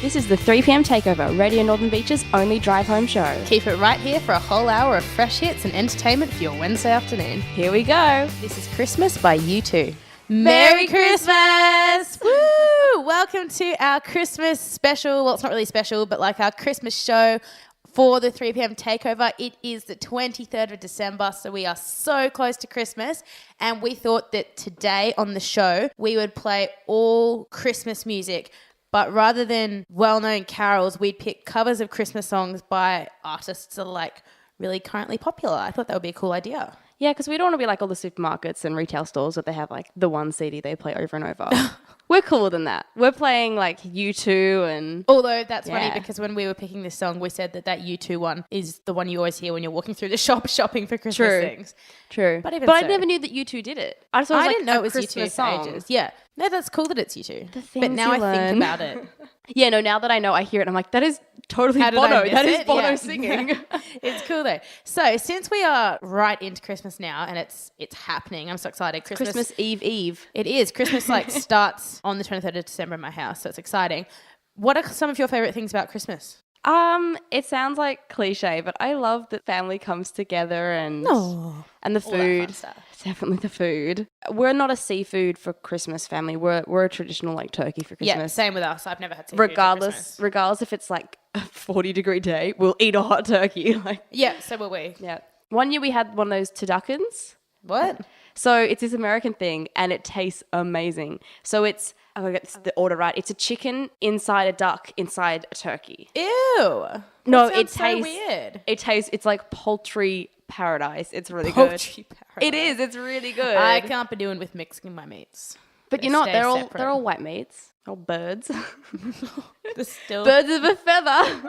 This is the 3pm Takeover, Radio Northern Beach's only drive-home show. Keep it right here for a whole hour of fresh hits and entertainment for your Wednesday afternoon. Here we go. This is Christmas by U2. Merry Christmas! Woo! Welcome to our Christmas special. Well, it's not really special, but like our Christmas show for the 3pm Takeover. It is the 23rd of December, so we are so close to Christmas. And we thought that today on the show, we would play all Christmas music. But rather than well-known carols, we'd pick covers of Christmas songs by artists that are like really currently popular. I thought that would be a cool idea. Yeah, because we don't want to be like all the supermarkets and retail stores that they have like the one CD they play over and over. We're cooler than that. We're playing like U2 and... Although that's funny because when we were picking this song, we said that U2 one is the one you always hear when you're walking through the shop shopping for Christmas things. True. But I never knew that U2 did it. I didn't know it was U2 for ages. Yeah. No, that's cool that it's U2. But now I think about it. Yeah, no, now that I know, I hear it, I'm like, that is totally Bono. That is Bono singing. It's cool though. So since we are right into Christmas now and it's happening, I'm so excited. Christmas Eve. It is. Christmas like starts on the 23rd of December in my house, so it's exciting. What are some of your favourite things about Christmas? It sounds like cliche, but I love that family comes together and the all that food. fun stuff. Definitely the food. We're not a seafood for Christmas family. We're a traditional like turkey for Christmas. Yeah, same with us. I've never had seafood for Christmas. Regardless if it's like a 40-degree day, we'll eat a hot turkey. Like yeah, so will we. Yeah. One year we had one of those turduckens. What? So it's this American thing and it tastes amazing. So it's, I'm going to get the order right. It's a chicken inside a duck inside a turkey. Ew. No, it tastes so weird. It's like poultry paradise. It's really Poultry good. paradise. It is. It's really good. I can't be doing with mixing my meats. But you're not. They're all white meats. All birds. Birds of a feather.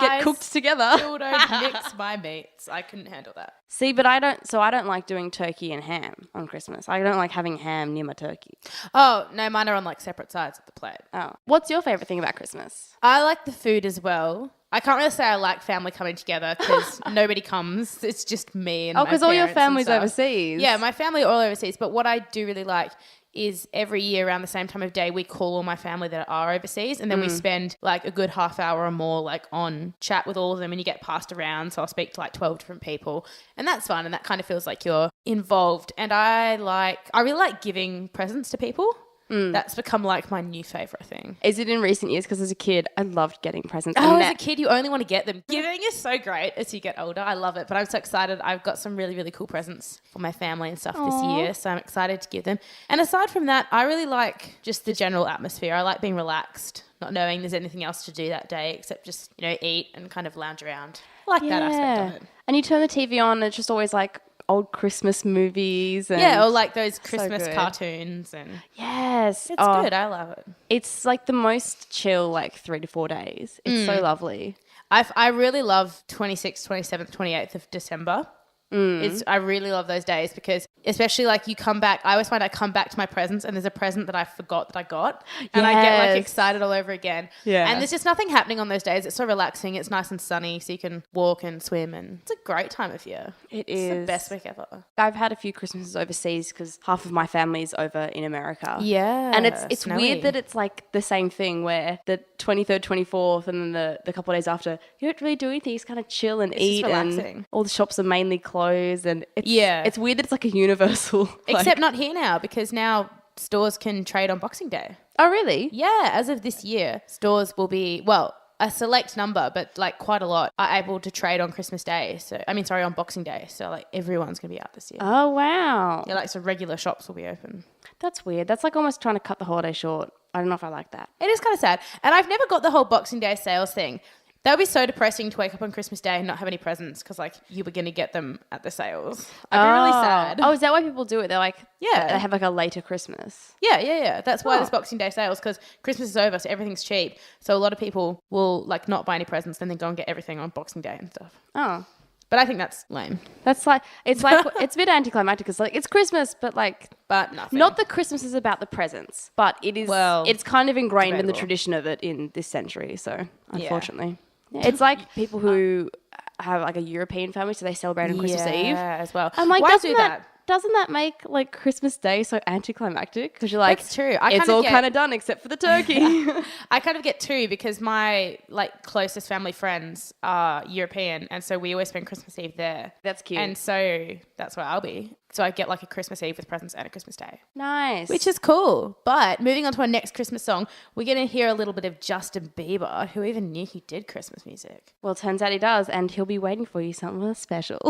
Get cooked together. I still don't mix my meats. I couldn't handle that. See, but I don't like doing turkey and ham on Christmas. I don't like having ham near my turkey. Oh, no, mine are on like separate sides of the plate. Oh. What's your favourite thing about Christmas? I like the food as well. I can't really say I like family coming together because nobody comes. It's just me and my parents. Oh, because all your family's overseas. Yeah, my family are all overseas. But what I do really like is every year around the same time of day, we call all my family that are overseas and then we spend like a good half hour or more like on chat with all of them and you get passed around. So I'll speak to like 12 different people and that's fun and that kind of feels like you're involved. And I really like giving presents to people. That's become like my new favourite thing. Is it in recent years? Because as a kid, I loved getting presents. Oh, as a kid, you only want to get them. Giving is so great as you get older. I love it. But I'm so excited. I've got some really, really cool presents for my family and stuff this year. So I'm excited to give them. And aside from that, I really like just the general atmosphere. I like being relaxed, not knowing there's anything else to do that day except just, eat and kind of lounge around. I like that aspect of it. And you turn the TV on and it's just always like old Christmas movies. And or like those Christmas cartoons. And yes. It's good. I love it. It's like the most chill, like 3 to 4 days. It's so lovely. I really love 26th, 27th, 28th of December. I really love those days because especially like you come back, I always find I come back to my presents and there's a present that I forgot that I got and I get like excited all over again. Yeah. And there's just nothing happening on those days. It's so relaxing. It's nice and sunny so you can walk and swim and it's a great time of year. It's the best week ever. I've had a few Christmases overseas because half of my family is over in America. Yeah. And it's weird that it's like the same thing where the 23rd, 24th and then the couple of days after, you don't really do anything. You just kind of chill and eat and all the shops are mainly closed and it's weird that it's like a universal. Except not here now because now stores can trade on Boxing Day. Oh, really? Yeah, as of this year, stores will be, a select number, but like quite a lot are able to trade on Christmas Day. On Boxing Day. So like everyone's going to be out this year. Oh, wow. Yeah, like so regular shops will be open. That's weird. That's like almost trying to cut the holiday short. I don't know if I like that. It is kind of sad. And I've never got the whole Boxing Day sales thing. That would be so depressing to wake up on Christmas Day and not have any presents because, like, you were going to get them at the sales. I'd be really sad. Oh, is that why people do it? They're like, they have like a later Christmas. Yeah. That's why there's Boxing Day sales because Christmas is over, so everything's cheap. So a lot of people will, like, not buy any presents and then go and get everything on Boxing Day and stuff. Oh. But I think that's lame. It's a bit anticlimactic because, like, it's Christmas, but nothing. Not that Christmas is about the presents, but it is. Well, it's kind of ingrained in the tradition of it in this century. So, unfortunately. Yeah. It's like people who have like a European family, so they celebrate on Christmas Eve. as well. I'm like, why do that? doesn't that make like Christmas Day so anticlimactic? Because you're like, that's true. It's all kind of done except for the turkey. I kind of get two because my like closest family friends are European, and so we always spend Christmas Eve there. That's cute. And so that's where I'll be. So I get like a Christmas Eve with presents and a Christmas Day. Nice. Which is cool. But moving on to our next Christmas song, we're going to hear a little bit of Justin Bieber. Who even knew he did Christmas music? Well, turns out he does, and he'll be waiting for you something special.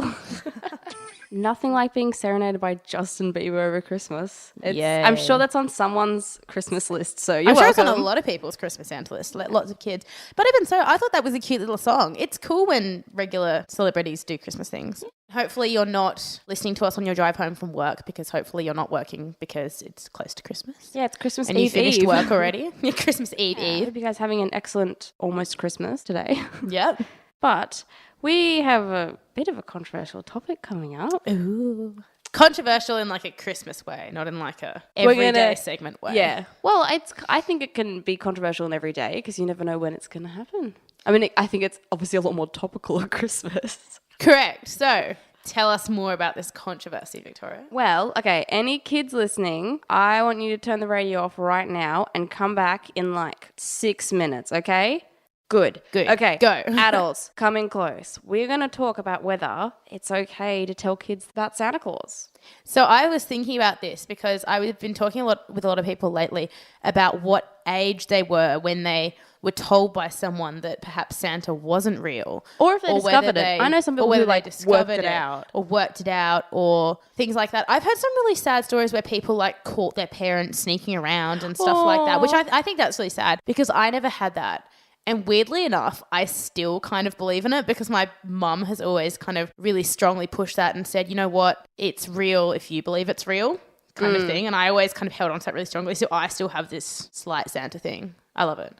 Nothing like being serenaded by Justin Bieber over Christmas. I'm sure that's on someone's Christmas list, so you're welcome. Sure it's on a lot of people's Christmas Santa list, lots of kids. But even so, I thought that was a cute little song. It's cool when regular celebrities do Christmas things. Hopefully you're not listening to us on your drive home from work, because hopefully you're not working because it's close to Christmas. Yeah, it's Christmas Eve. And you finished work already. Yeah, Christmas Eve. I hope you guys are having an excellent almost Christmas today. Yep. But we have a bit of a controversial topic coming up. Ooh. Controversial in like a Christmas way, not in like a everyday segment way. Yeah. Well, I think it can be controversial in every day because you never know when it's going to happen. I mean, I think it's obviously a lot more topical at Christmas. Correct. So tell us more about this controversy, Victoria. Well, okay, any kids listening, I want you to turn the radio off right now and come back in like 6 minutes, okay? Good. Okay, go. Adults, come in close. We're going to talk about whether it's okay to tell kids about Santa Claus. So I was thinking about this because I've been talking with a lot of people lately about what age they were when they were told by someone that perhaps Santa wasn't real. Or if they discovered it. I know some people who like worked it out. Or worked it out or things like that. I've heard some really sad stories where people like caught their parents sneaking around and stuff like that, which I think that's really sad because I never had that. And weirdly enough, I still kind of believe in it because my mum has always kind of really strongly pushed that and said, you know what, it's real if you believe it's real kind of thing. And I always kind of held on to that really strongly. So I still have this slight Santa thing. I love it.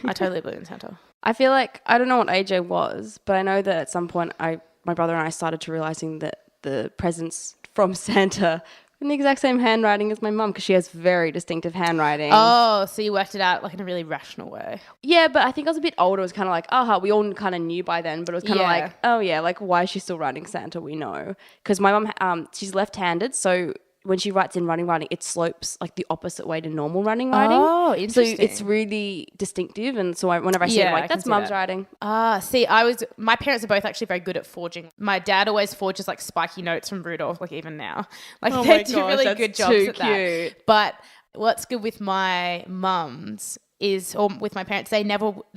I totally believe in Santa. I feel like, I don't know what age I was, but I know that at some point my brother and I started to realizing that the presents from Santa in the exact same handwriting as my mum because she has very distinctive handwriting. Oh, so you worked it out like in a really rational way. Yeah, but I think I was a bit older. It was kind of like, we all kind of knew by then, but it was kind of like, oh yeah, like why is she still writing Santa? We know. Because my mum, she's left-handed, so when she writes in running writing, it slopes like the opposite way to normal running writing. Oh, interesting. So it's really distinctive. And so whenever I see it, I'm like, that's mum's writing. See, my parents are both actually very good at forging. My dad always forges like spiky notes from Rudolph, like even now. Like they do really good jobs at that. But what's good with my mums or with my parents, they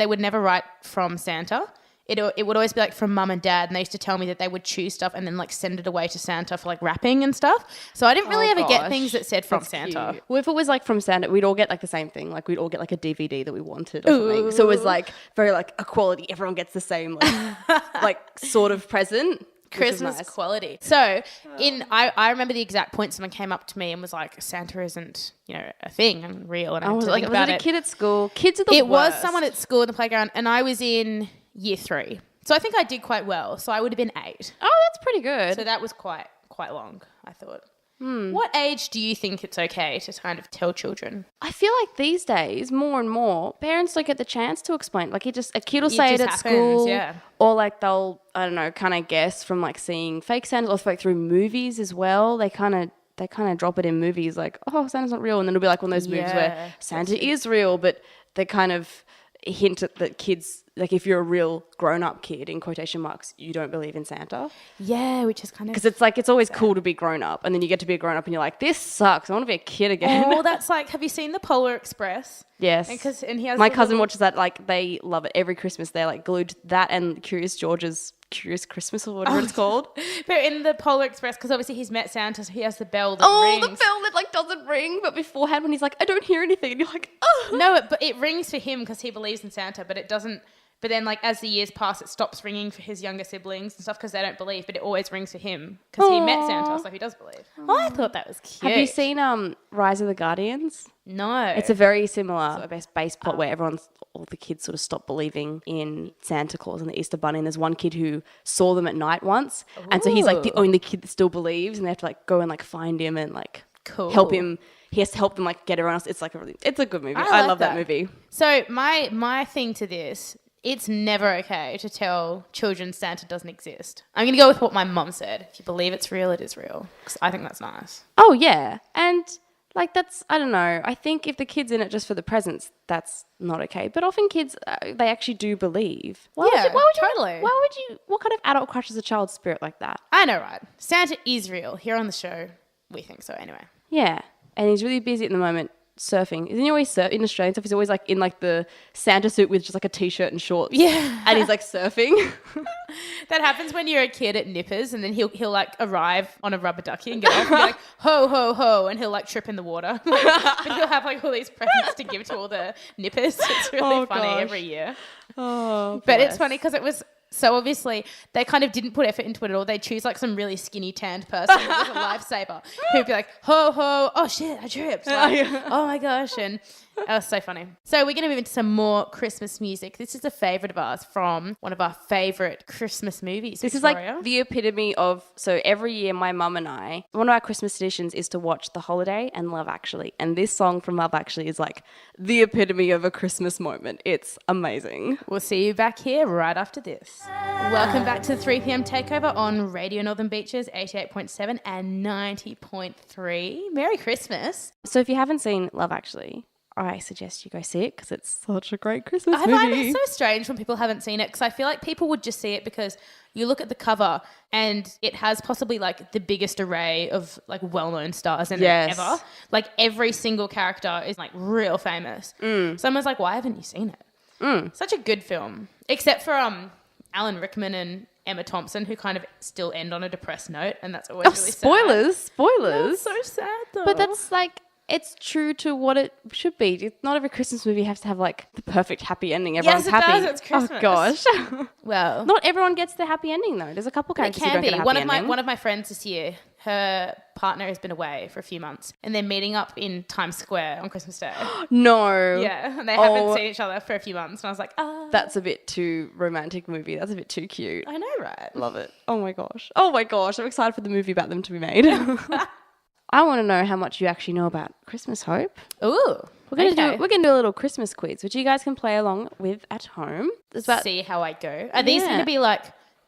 would never write from Santa. It would always be like from mum and dad, and they used to tell me that they would choose stuff and then like send it away to Santa for like wrapping and stuff. So I didn't really ever get things that said from Santa. Cute. Well, if it was like from Santa, we'd all get like the same thing. Like we'd all get like a DVD that we wanted or something. So it was like very like equality. Everyone gets the same like sort of present. Christmas quality. So I remember the exact point someone came up to me and was like, Santa isn't, a thing and real. And I was like, was it a kid at school? Kids are the worst. It was someone at school in the playground, and I was in year 3. So I think I did quite well. So I would have been 8. Oh, that's pretty good. So that was quite long, I thought. What age do you think it's okay to kind of tell children? I feel like these days, more and more, parents don't get the chance to explain. Like a kid will say it at school. Yeah. Or like they'll, I don't know, kind of guess from like seeing fake Santa or through movies as well. They kind of drop it in movies like, oh, Santa's not real. And then it'll be like one of those movies where Santa is real, but they kind of hint at that kids, like if you're a real grown-up kid, in quotation marks, you don't believe in Santa. Yeah, which is kind of... Because it's like, it's always cool to be grown-up, and then you get to be a grown-up and you're like, this sucks, I want to be a kid again. Oh, that's like, have you seen The Polar Express? Yes. And he has my cousin watches that, like, they love it. Every Christmas, they're like glued to that and Curious George's Curious Christmas or whatever it's called. But in the Polar Express, because obviously he's met Santa, so he has the bell that rings. Oh, the bell that like doesn't ring, but beforehand when he's like, I don't hear anything, and you're like, oh. No, but it rings for him because he believes in Santa, but it doesn't. But then, like, as the years pass, it stops ringing for his younger siblings and stuff because they don't believe, but it always rings for him because he met Santa, so he does believe. Oh, I thought that was cute. Have you seen Rise of the Guardians? No. It's a very similar base plot where all the kids sort of stop believing in Santa Claus and the Easter Bunny, and there's one kid who saw them at night once, and so he's like the only kid that still believes, and they have to like go and like find him and like help him. He has to help them like get around us. It's like it's a good movie. I love that movie. So my thing to this It's never okay to tell children Santa doesn't exist. I'm going to go with what my mum said. If you believe it's real, it is real. Because I think that's nice. Oh, yeah. And like that's, I don't know. I think if the kid's in it just for the presents, that's not okay. But often kids, they actually do believe. Totally. What kind of adult crushes a child's spirit like that? I know, right? Santa is real. Here on the show, we think so anyway. Yeah. And he's really busy at the moment surfing. Isn't he always in Australian stuff? He's always like in like the Santa suit with just like a t-shirt and shorts. Yeah. And he's like surfing. That happens when you're a kid at Nippers, and then he'll like arrive on a rubber ducky and get off and be like, ho, ho, ho, and he'll like trip in the water. But he'll have like all these presents to give to all the Nippers. It's really funny every year. Oh, but it's funny because it was so obviously they kind of didn't put effort into it at all. They choose like some really skinny tanned person who was a lifesaver who'd be like, ho, ho, oh shit, I tripped. Like, oh my gosh. And that was so funny. So we're going to move into some more Christmas music. This is a favourite of ours from one of our favourite Christmas movies, This Victoria. is like the epitome of, so every year my mum and I, one of our Christmas traditions is to watch The Holiday and Love Actually. And this song from Love Actually is like the epitome of a Christmas moment. It's amazing. We'll see you back here right after this. Welcome back to the 3pm Takeover on Radio Northern Beaches 88.7 and 90.3. Merry Christmas. So if you haven't seen Love Actually, I suggest you go see it because it's such a great Christmas movie. I find it so strange when people haven't seen it because I feel like people would just see it because you look at the cover and it has possibly like the biggest array of like well-known stars in it ever. Like every single character is like real famous. Someone's like, why haven't you seen it? Such a good film. Except for Alan Rickman and Emma Thompson, who kind of still end on a depressed note, and that's always really sad. Spoilers. That's so sad though. But that's like, it's true to what it should be. Not every Christmas movie has to have like the perfect happy ending. Everyone's happy. Yes, it does. It's Christmas. Oh gosh. Well, not everyone gets the happy ending though. There's a couple characters who don't get a happy ending. One of my friends this year, her partner has been away for a few months, and they're meeting up in Times Square on Christmas Day. No. Yeah, and they haven't seen each other for a few months, and I was like, that's a bit too romantic movie. That's a bit too cute. I know, right? Love it. Oh my gosh. I'm excited for the movie about them to be made. I want to know how much you actually know about Christmas, Hope. Ooh. We're gonna do a little Christmas quiz, which you guys can play along with at home. See how I go. Are these going to be like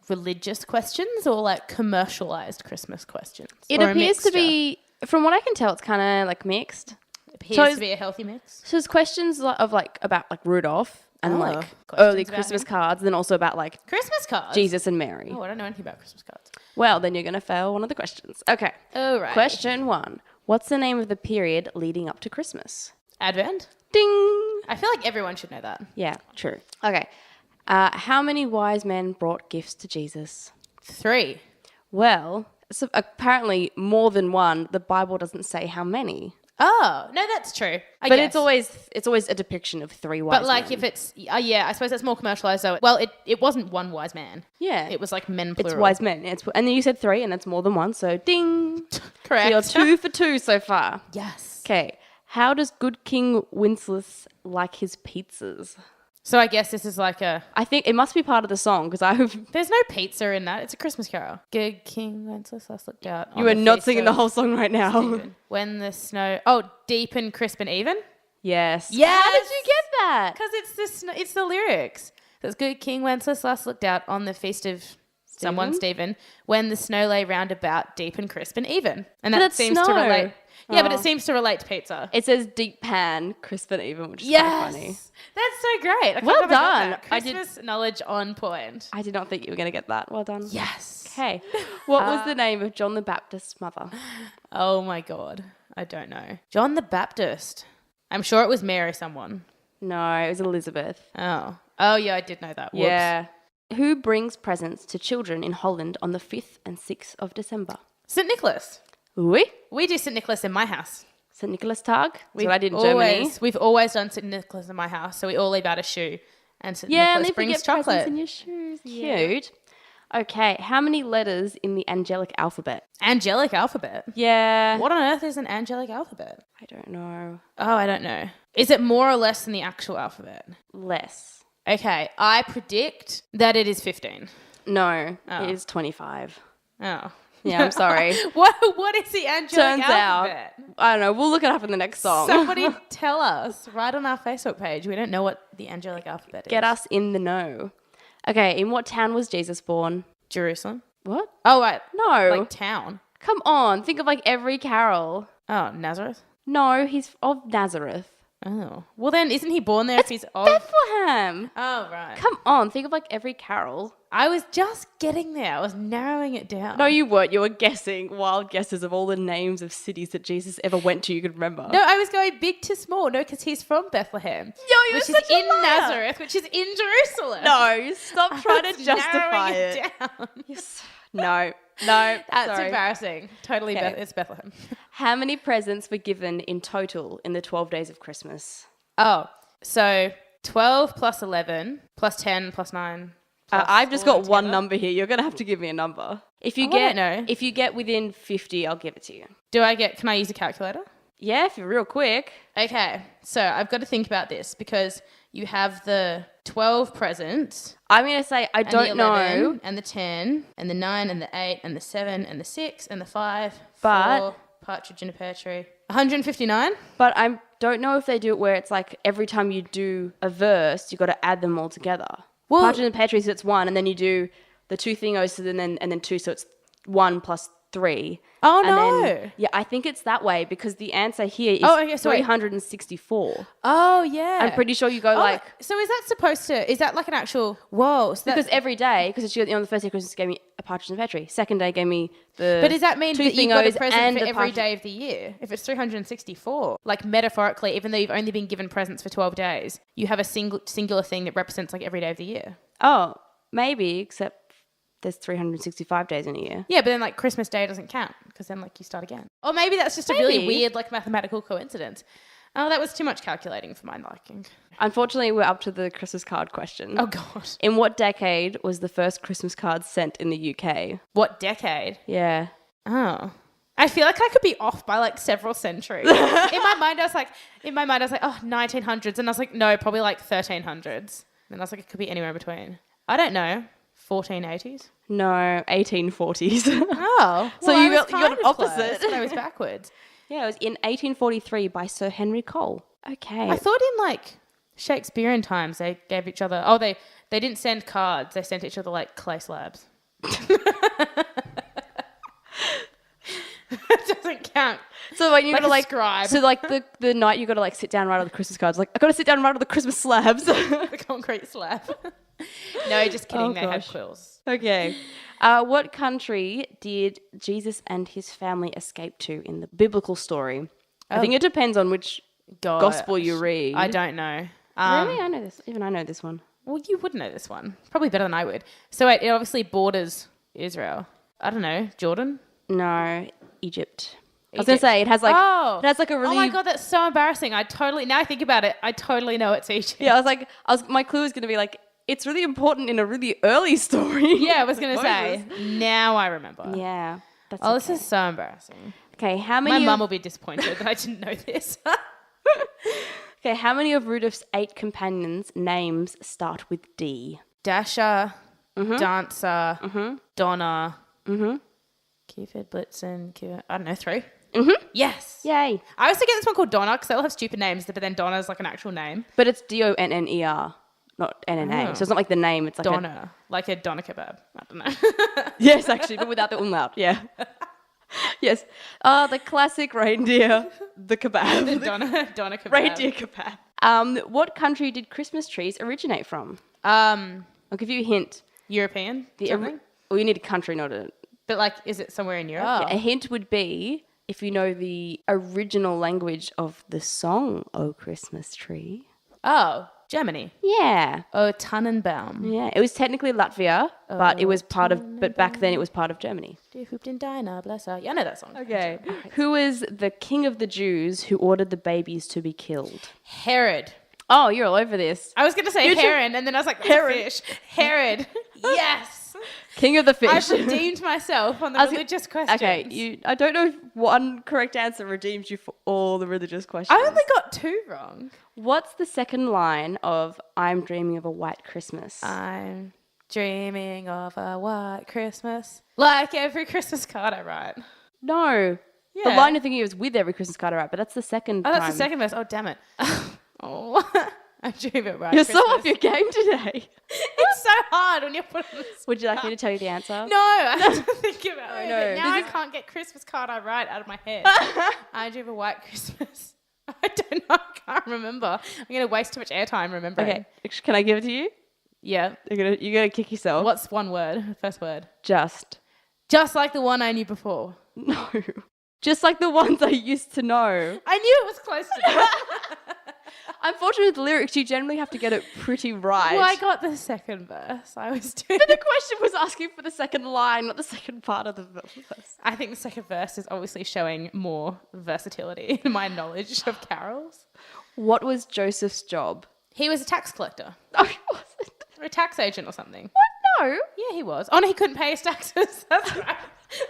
religious questions or like commercialized Christmas questions? It appears to be, from what I can tell, it's kind of like mixed. It appears to be a healthy mix. So there's questions of like about like Rudolph and like early Christmas cards, and then also about like Christmas cards, Jesus and Mary. Oh, I don't know anything about Christmas cards. Well, then you're going to fail one of the questions. Okay. Oh, right. Question 1. What's the name of the period leading up to Christmas? Advent. Ding. I feel like everyone should know that. Yeah, true. Okay. How many wise men brought gifts to Jesus? 3. Well, so apparently more than one. The Bible doesn't say how many. Oh, no, that's true. I but guess. it's always a depiction of 3 wise men. But like if it's, I suppose that's more commercialized. So, well, it wasn't one wise man. Yeah. It was like men plural. It's wise men. And then you said 3 and that's more than one. So ding. Correct. So you're 2 for 2 so far. Yes. Okay. How does good King Wenceslas like his pizzas? So I guess this is like I think it must be part of the song because There's no pizza in that. It's a Christmas carol. Good King Wenceslas looked out. You are not singing the whole song right now. Stephen. When the snow... Oh, deep and crisp and even? Yes. Yes! How did you get that? Because it's the lyrics. It's good King Wenceslas looked out on the feast of someone, Stephen, when the snow lay round about deep and crisp and even. And that seems to relate... Yeah, but it seems to relate to pizza. It says deep pan, crisp and even, which is kind of funny. That's so great. Well done. Christmas knowledge on point. I did not think you were going to get that. Well done. Yes. Okay. What was the name of John the Baptist's mother? Oh my God. I don't know. John the Baptist. I'm sure it was Mary someone. No, it was Elizabeth. Oh, yeah, I did know that. Whoops. Yeah. Who brings presents to children in Holland on the 5th and 6th of December? St. Nicholas. Oui. We do St. Nicholas in my house. St. Nicholas Tag? That's what I did in Germany. We've always done St. Nicholas in my house, so we all leave out a shoe. And St. Nicholas brings chocolate. In your shoes. Cute. Okay, how many letters in the angelic alphabet? Angelic alphabet? Yeah. What on earth is an angelic alphabet? I don't know. Oh, I don't know. Is it more or less than the actual alphabet? Less. Okay, I predict that it is 15. No, it is 25. Oh. Yeah, I'm sorry. What is the angelic Turns alphabet? out, I don't know. We'll look it up in the next song. Somebody tell us. Right on our Facebook page. We don't know what the angelic alphabet is. Get us in the know. Okay, in what town was Jesus born? Jerusalem. What? Oh, right. No. Like town. Come on. Think of like every carol. Oh, Nazareth? No, he's of Nazareth. Oh. Well, then, isn't he born there if he's of... Bethlehem. Oh, right. Come on. Think of like every carol. I was just getting there. I was narrowing it down. No, you weren't. You were guessing wild guesses of all the names of cities that Jesus ever went to you could remember. No, I was going big to small. No, because he's from Bethlehem. Which is in Nazareth, which is in Jerusalem. No, stop trying to justify it. Down. Yes. No, That's sorry. embarrassing. Totally, Okay. it's Bethlehem. How many presents were given in total in the 12 days of Christmas? Oh, so 12 plus 11 plus 10 plus 9. I've just got one number here. You're going to have to give me a number. If you get within 50, I'll give it to you. Can I use a calculator? Yeah, if you're real quick. Okay, so I've got to think about this because you have the 12 presents. I'm going to say I don't know. And the 10 and the 9 and the 8 and the 7 and the 6 and the 5. But 4, partridge in a pear tree. 159? But I don't know if they do it where it's like every time you do a verse, you got to add them all together. Well, partridge in a pear tree, so it's 1, and then you do the 2 thingos, so then 2, so it's 1 plus 3. Oh, and no. Then, yeah, I think it's that way because the answer here is 364. Oh, yeah. I'm pretty sure you go So is that like an actual... Whoa. So because every day, because on the first day Christmas gave me a partridge in a pear tree. Second day gave me the But does that mean 2 that you got a thingos present and for a every day of the year? If it's 364, like metaphorically, even though you've only been given presents for 12 days, you have a singular thing that represents like every day of the year. Oh, maybe, except there's 365 days in a year. Yeah, but then like Christmas Day doesn't count because then like you start again. Or maybe that's just a really weird like mathematical coincidence. Oh, that was too much calculating for my liking. Unfortunately, we're up to the Christmas card question. Oh, God. In what decade was the first Christmas card sent in the UK? What decade? Yeah. Oh. I feel like I could be off by like several centuries. In my mind, I was like, oh, 1900s. And I was like, no, probably like 1300s. And I was like, it could be anywhere in between. I don't know. 1480s? No, 1840s. Oh. So well, you got an opposite. But I was backwards. Yeah, it was in 1843 by Sir Henry Cole. Okay. I thought in like Shakespearean times they gave each other... Oh, they didn't send cards. They sent each other like clay slabs. It doesn't count. So when you like gotta like scribe. So like the night you gotta like sit down and write all the Christmas cards. Like I gotta sit down and write all the Christmas slabs. The concrete slab. No, just kidding. They have quills. Okay. What country did Jesus and his family escape to in the biblical story? I think it depends on which gospel you read. I don't know. Really? I know this. Even I know this one. Well, you would know this one. Probably better than I would. So it obviously borders Israel. I don't know. Jordan? No, Egypt. I was going to say, it has like a really... Oh my God, that's so embarrassing. Now I think about it, I totally know it's Egypt. Yeah, my clue was going to be like, it's really important in a really early story. Yeah, I was going to say, now I remember. Yeah. This is so embarrassing. Okay, how many... My mum will be disappointed that I didn't know this. Okay, how many of Rudolph's 8 companions' names start with D? Dasher, Dancer, Donna, Cupid, Blitzen, I don't know, 3. Yes. Yay. I always forget this one called Donna because they all have stupid names, but then Donna's like an actual name. But it's Donner, not NNA. So it's not like the name. It's like Donna, like a doner kebab. I don't know. Yes, actually, but without the umlaut. Yeah. Yes. The classic reindeer, the kebab. The doner kebab. Reindeer kebab. What country did Christmas trees originate from? I'll give you a hint. European? Well, you need a country, not a... But like, is it somewhere in Europe? Yeah, a hint would be if you know the original language of the song "O Christmas Tree." Oh, Germany. Yeah. Oh, Tannenbaum. Yeah, it was technically Latvia, but it was part of. But back then, it was part of Germany. Dear Hooped in Dinah, bless her. Yeah, I know that song. Okay. Who was the king of the Jews who ordered the babies to be killed? Herod. Oh, you're all over this. I was going to say Heron, and then I was like, fish. Herod. Yes. King of the fish. I've redeemed myself on the religious questions. Okay, I don't know if one correct answer redeems you for all the religious questions. I only got 2 wrong. What's the second line of I'm Dreaming of a White Christmas? I'm Dreaming of a white Christmas. Like every Christmas card I write. No. Yeah. The line you're thinking of is with every Christmas card I write, but that's the second time. Oh, that's the second verse. Oh, damn it. Oh, I dream of white You're Christmas. so off your game today. It's so hard when you're putting this. Would you like me to tell you the answer? No, I have to think about it. No. Now I can't get Christmas card I write out of my head. I dream of white Christmas. I don't know. I can't remember. I'm going to waste too much airtime remembering. Okay. Can I give it to you? Yeah. You're gonna kick yourself. What's one word? First word. Just. Just like the one I knew before. No. Just like the ones I used to know. I knew it was close to that. Unfortunately, with the lyrics, you generally have to get it pretty right. Well, I got the second verse. I was doing. But the question was asking for the second line, not the second part of the verse. I think the second verse is obviously showing more versatility in my knowledge of carols. What was Joseph's job? He was a tax collector. No, he wasn't. Or a tax agent or something. What? No. Yeah, he was. Oh, no, he couldn't pay his taxes. That's right.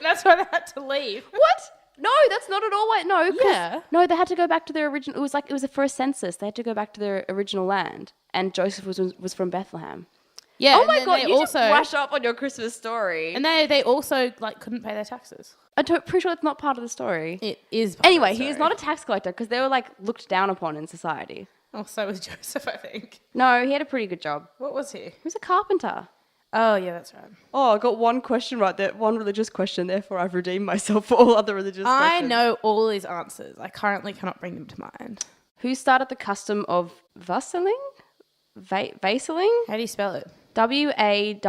That's why they had to leave. What? No, that's not at all right. No, yeah. No, they had to go back to their original. It was for a census. They had to go back to their original land, and Joseph was from Bethlehem. Yeah. Oh my God! You also just brush up on your Christmas story. And they also couldn't pay their taxes. I'm pretty sure it's not part of the story. It is. Anyway, he is not a tax collector because they were looked down upon in society. Oh, so was Joseph, I think. No, he had a pretty good job. What was he? He was a carpenter. Oh, yeah, that's right. Oh, I got one question right there, one religious question. Therefore, I've redeemed myself for all other religious questions. I know all these answers. I currently cannot bring them to mind. Who started the custom of vaseling? Vaseling? How do you spell it? WASSAILING.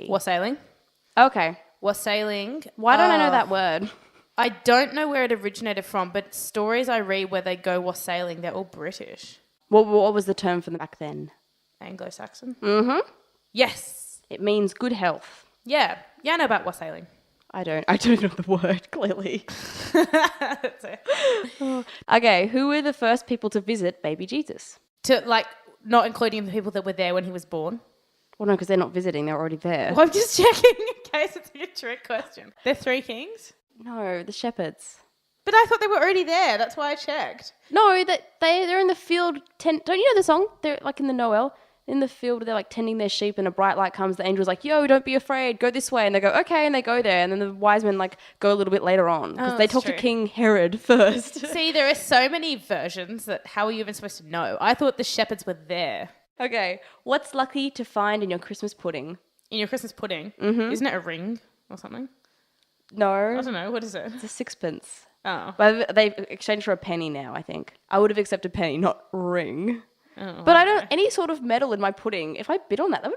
Wassailing? Okay. Wassailing. Why don't I know that word? I don't know where it originated from, but stories I read where they go wassailing, they're all British. What was the term for them back then? Anglo-Saxon? Mm-hmm. Yes. It means good health. Yeah. Yeah, I know about wassailing. I don't know the word, clearly. That's it. Okay, who were the first people to visit baby Jesus? Not including the people that were there when he was born? Well, no, because they're not visiting. They're already there. Well, I'm just checking in case it's a trick question. They're three kings? No, the shepherds. But I thought they were already there. That's why I checked. No, they're in the field. Don't you know the song? They're in the Noel. In the field, they're tending their sheep, and a bright light comes. The angel's like, "Yo, don't be afraid. Go this way." And they go, "Okay," and they go there. And then the wise men go a little bit later on because they talk to King Herod first. See, there are so many versions that how are you even supposed to know? I thought the shepherds were there. Okay, what's lucky to find in your Christmas pudding? In your Christmas pudding? Mm-hmm. Isn't it a ring or something? No. I don't know. What is it? It's a sixpence. Oh. But they've exchanged for a penny now, I think. I would have accepted penny, not ring. Oh, but I don't any sort of metal in my pudding. If I bit on that would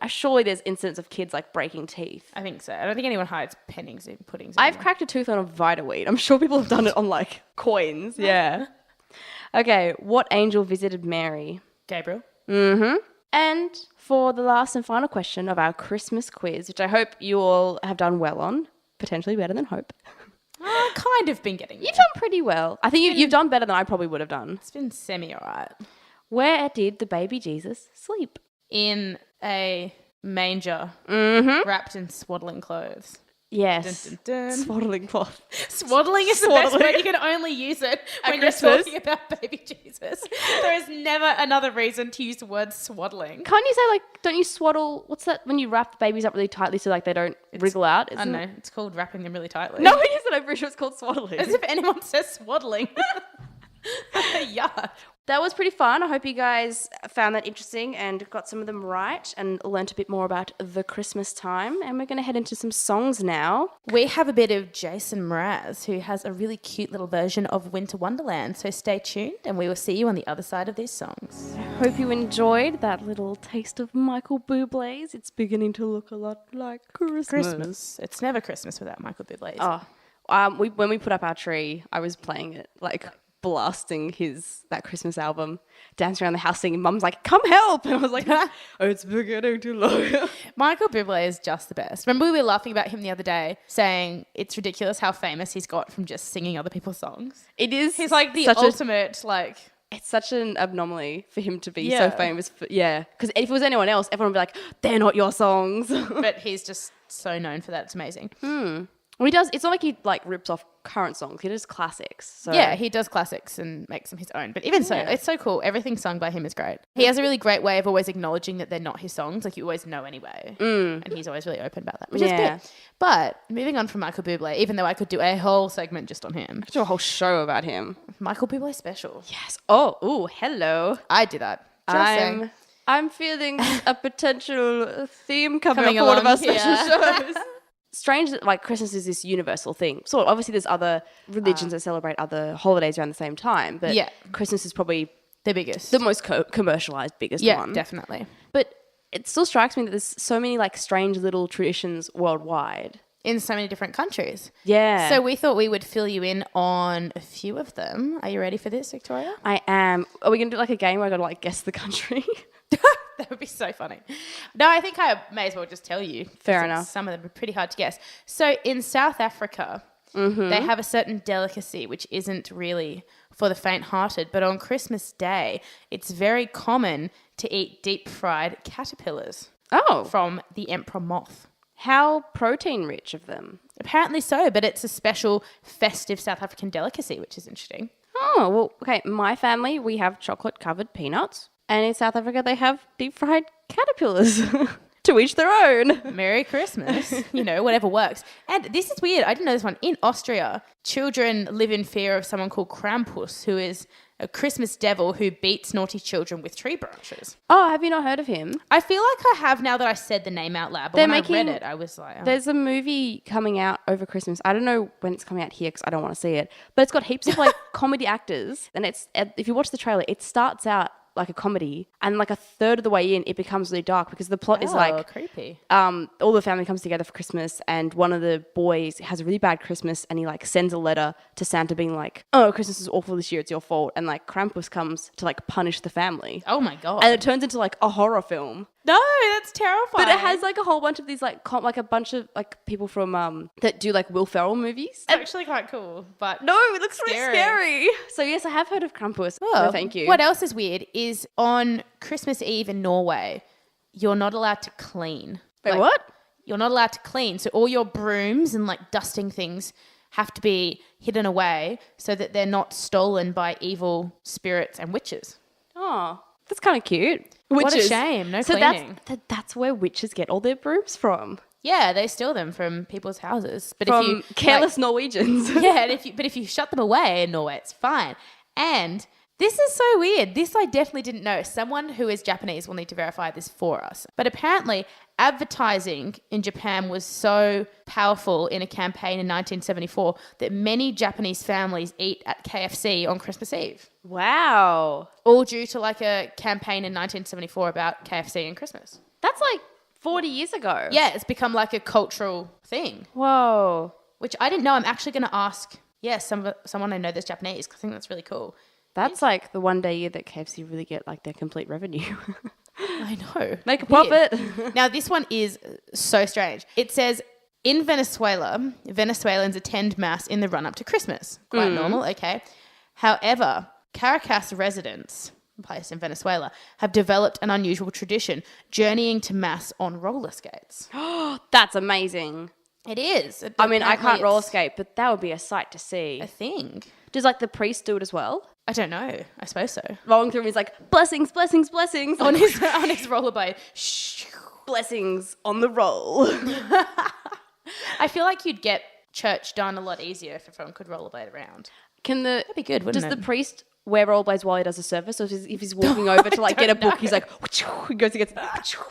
surely there's incidents of kids breaking teeth. I think so. I don't think anyone hides pennies in puddings. I've cracked a tooth on a Vitaweed. I'm sure people have done it on coins. Yeah. Okay, what angel visited Mary? Gabriel. Mm-hmm. And for the last and final question of our Christmas quiz, which I hope you all have done well on, potentially better than hope. I've kind of been getting there. You've done pretty well. I think you've done better than I probably would have done. It's been semi-alright. Where did the baby Jesus sleep? In a manger, wrapped in swaddling clothes. Yes. Dun, dun, dun. Swaddling cloth. Swaddling is the best word. You can only use it when you're talking about baby Jesus. There is never another reason to use the word swaddling. Can't you say don't you swaddle? What's that when you wrap the babies up really tightly so they don't wriggle out? I don't know. It's called wrapping them really tightly. No, it isn't. I'm pretty sure it's called swaddling. As if anyone says swaddling. Yeah. That was pretty fun. I hope you guys found that interesting and got some of them right and learnt a bit more about the Christmas time. And we're going to head into some songs now. We have a bit of Jason Mraz, who has a really cute little version of Winter Wonderland. So stay tuned and we will see you on the other side of these songs. I hope you enjoyed that little taste of Michael Bublé's. It's beginning to look a lot like Christmas. It's never Christmas without Michael Bublé's. Oh, when we put up our tree, I was playing it blasting that Christmas album, dancing around the house singing. Mum's like, "Come help!" And I was like, "It's beginning to look." Michael Bublé is just the best. Remember we were laughing about him the other day, saying it's ridiculous how famous he's got from just singing other people's songs. It is. He's the ultimate It's such an anomaly for him to be so famous. Because if it was anyone else, everyone would be like, "They're not your songs." But he's just so known for that. It's amazing. Well, he does. It's not like he like rips off current songs. He does classics. So. Yeah, he does classics and makes them his own. But even so, it's so cool. Everything sung by him is great. He has a really great way of always acknowledging that they're not his songs. Like you always know anyway. And he's always really open about that, which is good. But moving on from Michael Bublé, even though I could do a whole segment just on him. I could do a whole show about him. Michael Bublé special. Yes. Oh, ooh, hello. I do that. I'm feeling a potential theme coming up for one of our special shows. Strange that like Christmas is this universal thing. So obviously there's other religions that celebrate other holidays around the same time, but Christmas is probably the biggest, the most commercialized, biggest one. Yeah, definitely. But it still strikes me that there's so many like strange little traditions worldwide. In so many different countries. Yeah. So we thought we would fill you in on a few of them. Are you ready for this, Victoria? I am. Are we going to do like a game where I got to like guess the country? That would be so funny. No, I think I may as well just tell you. Fair enough. Some of them are pretty hard to guess. So in South Africa, they have a certain delicacy which isn't really for the faint-hearted, but on Christmas Day, it's very common to eat deep-fried caterpillars. Oh. From the emperor moth. How protein rich of them? Apparently so, but it's a special festive South African delicacy, which is interesting. Oh, well, okay. My family, we have chocolate-covered peanuts. And in South Africa, they have deep-fried caterpillars. To each their own. Merry Christmas. Whatever works. And this is weird. I didn't know this one. In Austria, children live in fear of someone called Krampus, who is a Christmas devil who beats naughty children with tree branches. Oh, have you not heard of him? I feel like I have now that I said the name out loud. But when I read it, I was like... Oh. There's a movie coming out over Christmas. I don't know when it's coming out here because I don't want to see it. But it's got heaps of like comedy actors. And if you watch the trailer, it starts out like a comedy, and like a third of the way in it becomes really dark because the plot is like creepy. All the family comes together for Christmas, and one of the boys has a really bad Christmas, and he like sends a letter to Santa being like, oh, Christmas is awful this year, it's your fault, and like Krampus comes to like punish the family. Oh my god. And it turns into like a horror film. No, that's terrifying. But it has like a whole bunch of these like like a bunch of like people from that do like Will Ferrell movies. It's actually quite cool, but no, it looks really scary. So yes, I have heard of Krampus. Oh, no, thank you. What else is weird is on Christmas Eve in Norway, you're not allowed to clean. Wait, what? You're not allowed to clean. So all your brooms and like dusting things have to be hidden away so that they're not stolen by evil spirits and witches. Oh, that's kind of cute. What a shame. No cleaning. That's where witches get all their brooms from. Yeah, they steal them from people's houses. But from if you careless Norwegians. Yeah, and if you shut them away in Norway, it's fine. And this is so weird. This I definitely didn't know. Someone who is Japanese will need to verify this for us. But apparently, advertising in Japan was so powerful in a campaign in 1974 that many Japanese families eat at KFC on Christmas Eve. Wow. All due to like a campaign in 1974 about KFC and Christmas. That's like 40 years ago. Yeah, it's become like a cultural thing. Whoa. Which I didn't know. I'm actually going to ask, someone I know that's Japanese, because I think that's really cool. That's like the one day a year that KFC really get like their complete revenue. I know. Make a profit. Now, this one is so strange. It says, in Venezuela, Venezuelans attend mass in the run-up to Christmas. Quite normal, okay. However, Caracas residents, a place in Venezuela, have developed an unusual tradition, journeying to mass on roller skates. That's amazing. It is. I mean, I can't roller skate, but that would be a sight to see. A thing. Does like the priest do it as well? I don't know. I suppose so. Rolling through, and he's like, blessings, blessings, blessings. On his rollerblade. Blessings on the roll. I feel like you'd get church done a lot easier if everyone could rollerblade around. That'd be good, wouldn't it? Does the priest wear rollerblades while he does a service? Or if he's walking over to like get a book, he's like, he goes and gets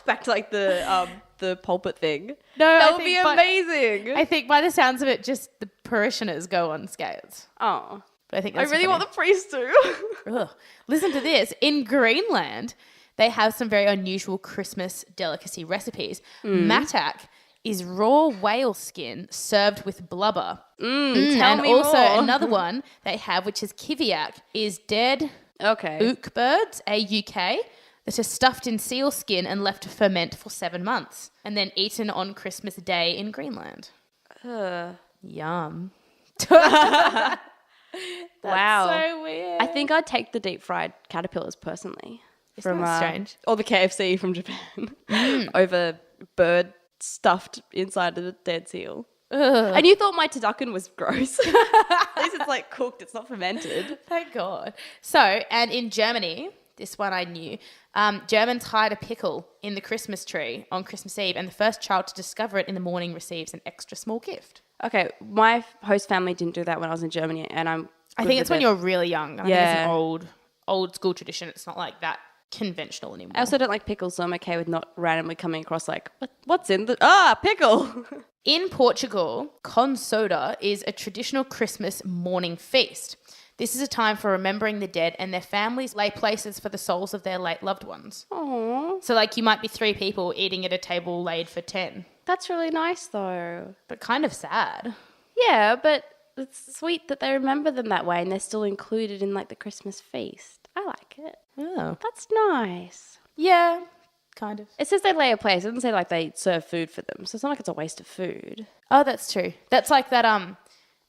back to like the pulpit thing? No, that would be amazing. I think by the sounds of it, just the parishioners go on skates. Oh. But I think I really want the priest to. Listen to this. In Greenland, they have some very unusual Christmas delicacy recipes. Matak is raw whale skin served with blubber. Tell me also more. Another one they have, which is kiviak, is dead ook birds, AUK, that are stuffed in seal skin and left to ferment for 7 months and then eaten on Christmas Day in Greenland. Yum. Wow. So weird. I think I'd take the deep fried caterpillars personally. Isn't that strange? Or the KFC from Japan over bird stuffed inside of the dead seal. Ugh. And you thought my turducken was gross. At least it's like cooked. It's not fermented. Thank God. So, and in Germany, this one I knew, Germans hide a pickle in the Christmas tree on Christmas Eve, and the first child to discover it in the morning receives an extra small gift. Okay, my host family didn't do that when I was in Germany, and I think it's when you're really young. I think it's an old school tradition. It's not like that conventional anymore. I also don't like pickles, so I'm okay with not randomly coming across like, what's in the... pickle! In Portugal, con soda is a traditional Christmas morning feast. This is a time for remembering the dead, and their families lay places for the souls of their late loved ones. Aww. So like you might be 3 people eating at a table laid for 10. That's really nice though. But kind of sad. Yeah, but it's sweet that they remember them that way and they're still included in like the Christmas feast. I like it. Oh. That's nice. Yeah, kind of. It says they lay a place. It doesn't say like they serve food for them. So it's not like it's a waste of food. Oh, that's true. That's like that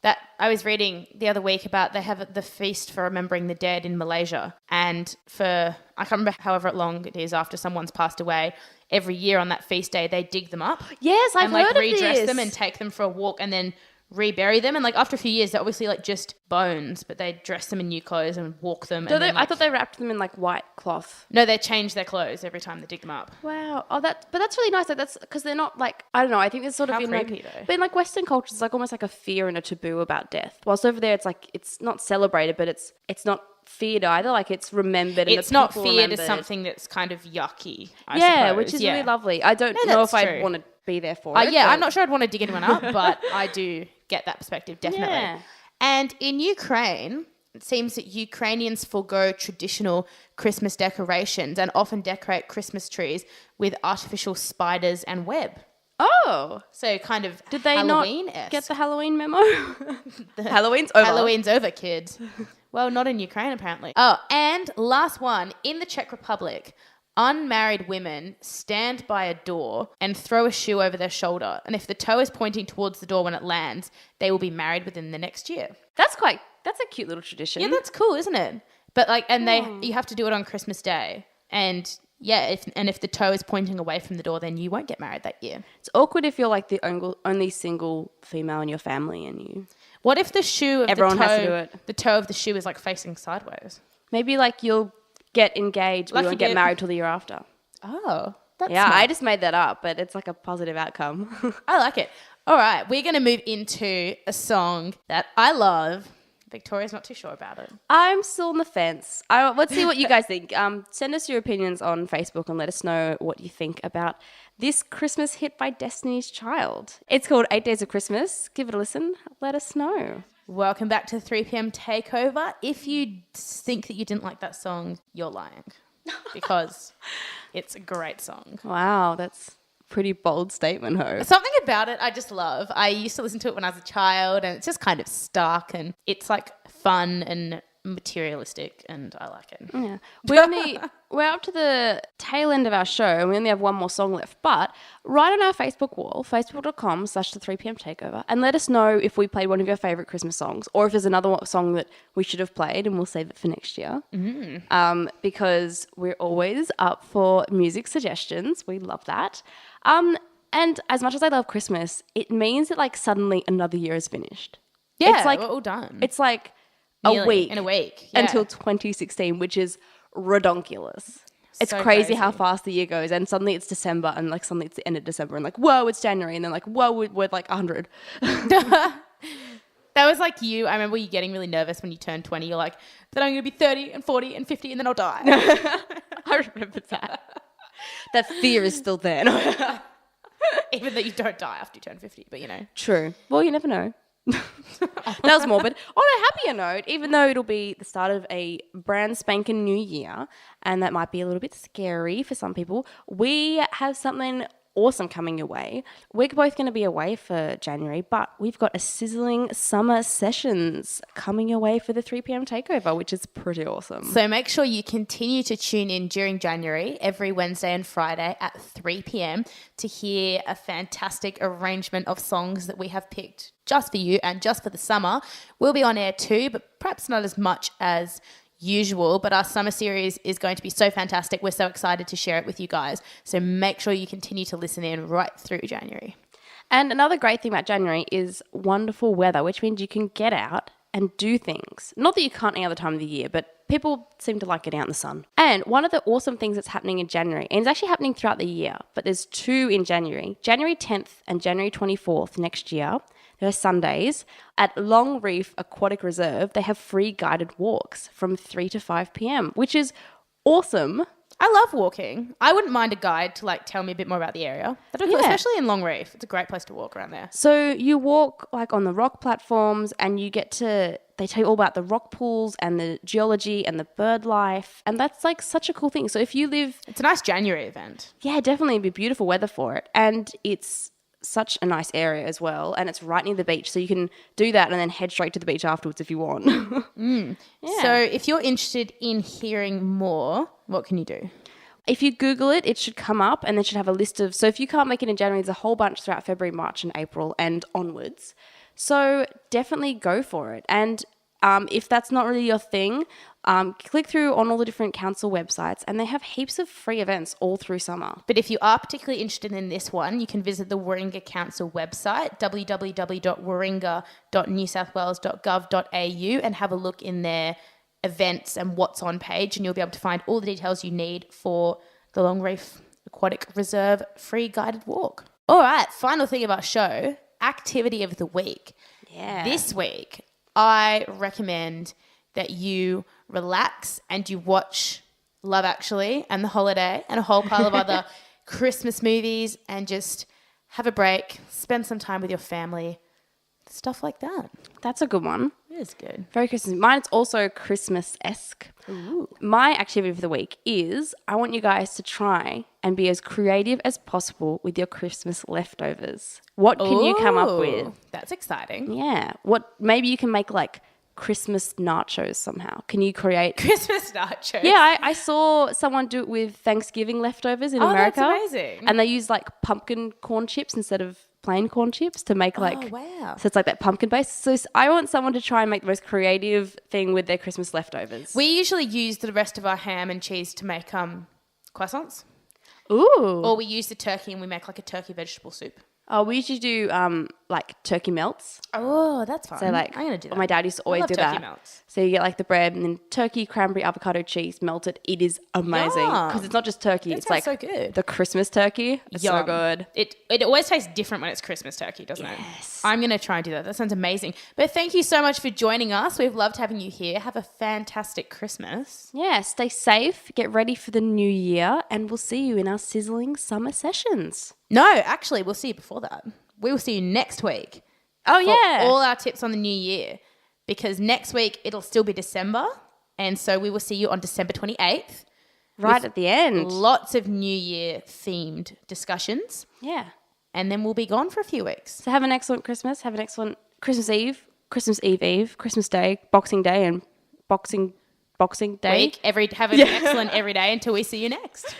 that I was reading the other week about they have the feast for remembering the dead in Malaysia. And for, I can't remember however long it is after someone's passed away, every year on that feast day, they dig them up. Yes, I've heard of this. And redress them and take them for a walk and then rebury them. And like after a few years, they're obviously like just bones, but they dress them in new clothes and walk them. I thought they wrapped them in like white cloth. No, they change their clothes every time they dig them up. Wow. Oh, but that's really nice. Like that's because they're not like, I don't know. I think there's sort of in creepy, like, though. but in like Western cultures, it's like almost like a fear and a taboo about death. Whilst over there, it's like it's not celebrated, but it's not feared either. Like it's remembered. And it's not feared as something that's kind of yucky. I suppose. Which is really lovely. I don't know if I'd want to be there for it. Yeah, I'm not sure I'd want to dig anyone up, but I do get that perspective, definitely. Yeah. And in Ukraine, it seems that Ukrainians forgo traditional Christmas decorations and often decorate Christmas trees with artificial spiders and web. Oh. So kind of Did they Halloween-esque. not get the Halloween memo? Halloween's over. Halloween's over, kids. Well, not in Ukraine, apparently. Oh, and last one. In the Czech Republic, unmarried women stand by a door and throw a shoe over their shoulder. And if the toe is pointing towards the door when it lands, they will be married within the next year. That's a cute little tradition. Yeah, that's cool, isn't it? But like, and you have to do it on Christmas Day. And yeah, if the toe is pointing away from the door, then you won't get married that year. It's awkward if you're like the only single female in your family and you... What if the shoe of Everyone the toe, has to do it. The toe of the shoe is like facing sideways? Maybe like you'll get engaged, but you won't get married till the year after. Oh, that's yeah. smart. I just made that up, but it's like a positive outcome. I like it. All right, we're going to move into a song that I love. Victoria's not too sure about it. I'm still on the fence. Let's see what you guys think. Send us your opinions on Facebook and let us know what you think about this Christmas hit by Destiny's Child. It's called 8 Days of Christmas. Give it a listen. Let us know. Welcome back to 3pm Takeover. If you think that you didn't like that song, you're lying because it's a great song. Wow, that's a pretty bold statement, Ho. Something about it I just love. I used to listen to it when I was a child and it's just kind of stark and it's like fun and materialistic and I like it. Yeah. We're up to the tail end of our show and we only have one more song left, but write on our Facebook wall, facebook.com/the3pm Takeover, and let us know if we played one of your favourite Christmas songs or if there's another song that we should have played and we'll save it for next year. Because we're always up for music suggestions. We love that. And as much as I love Christmas, it means that like suddenly another year is finished. Yeah, it's like, we're all done. It's like in a week until 2016, which is redonkulous. It's So crazy how fast the year goes, and suddenly it's December, and like suddenly it's the end of December, and like whoa, it's January, and then like whoa, we're like 100. That was like you. I remember you getting really nervous when you turned 20. You're like, then I'm going to be 30 and 40 and 50 and then I'll die. I remember that. That fear is still there. Even though you don't die after you turn 50, but you know. True. Well, you never know. That was morbid. On a happier note, even though it'll be the start of a brand spanking new year, and that might be a little bit scary for some people, we have something awesome coming your way. We're both going to be away for January, but we've got a sizzling summer sessions coming your way for the 3pm Takeover, which is pretty awesome. So make sure you continue to tune in during January, every Wednesday and Friday at 3 p.m. to hear a fantastic arrangement of songs that we have picked just for you and just for the summer. We'll be on air too, but perhaps not as much as usual, but our summer series is going to be so fantastic. We're so excited to share it with you guys. So make sure you continue to listen in right through January. And another great thing about January is wonderful weather, which means you can get out and do things. Not that you can't any other time of the year, but people seem to like getting out in the sun. And one of the awesome things that's happening in January, and it's actually happening throughout the year, but there's 2 in January, January 10th and January 24th next year. They're Sundays. At Long Reef Aquatic Reserve, they have free guided walks from 3 to 5 p.m, which is awesome. I love walking. I wouldn't mind a guide to like tell me a bit more about the area. That'd be cool, especially in Long Reef. It's a great place to walk around there. So you walk like on the rock platforms and you get to, they tell you all about the rock pools and the geology and the bird life. And that's like such a cool thing. So if you live... It's a nice January event. Yeah, definitely. It'd be beautiful weather for it. And it's such a nice area as well. And it's right near the beach. So you can do that and then head straight to the beach afterwards if you want. Yeah. So if you're interested in hearing more, what can you do? If you Google it, it should come up and it should have a list of... So if you can't make it in January, there's a whole bunch throughout February, March and April and onwards. So definitely go for it. And if that's not really your thing, click through on all the different council websites and they have heaps of free events all through summer. But if you are particularly interested in this one, you can visit the Warringah Council website, www.warringah.newsouthwales.gov.au, and have a look in their events and what's on page, and you'll be able to find all the details you need for the Long Reef Aquatic Reserve free guided walk. All right, final thing about show, activity of the week. Yeah. This week, I recommend that you relax and you watch Love Actually and The Holiday and a whole pile of other Christmas movies and just have a break, spend some time with your family, stuff like that. That's a good one. It is good. Very Christmas. Mine's also Christmas-esque. Ooh. My activity for the week is I want you guys to try and be as creative as possible with your Christmas leftovers. What can you come up with? That's exciting. Yeah. Maybe you can make like Christmas nachos somehow. Can you create Christmas nachos? Yeah, I saw someone do it with Thanksgiving leftovers in America. That's amazing. And they use like pumpkin corn chips instead of plain corn chips to make like... Oh, wow. So it's like that pumpkin base. So I want someone to try and make the most creative thing with their Christmas leftovers. We usually use the rest of our ham and cheese to make croissants. Ooh. Or we use the turkey and we make like a turkey vegetable soup. Oh, we usually do like turkey melts. Oh, that's fun. So like, I'm gonna do that. My dad used to always do turkey that. Melts. So you get like the bread and then turkey, cranberry, avocado, cheese, melted. It is amazing because it's not just turkey. It's like so good. The Christmas turkey. It's so good. It always tastes different when it's Christmas turkey, doesn't it? Yes. I'm gonna try and do that. That sounds amazing. But thank you so much for joining us. We've loved having you here. Have a fantastic Christmas. Yeah, stay safe, get ready for the new year, and we'll see you in our sizzling summer sessions. No, actually, we'll see you before that. We will see you next week. Oh, yeah. All our tips on the new year. Because next week, it'll still be December. And so we will see you on December 28th. Right at the end. Lots of New Year themed discussions. Yeah. And then we'll be gone for a few weeks. So have an excellent Christmas. Have an excellent Christmas Eve, Christmas Eve, Christmas Day, Boxing Day, and Boxing Day. Have an excellent every day until we see you next.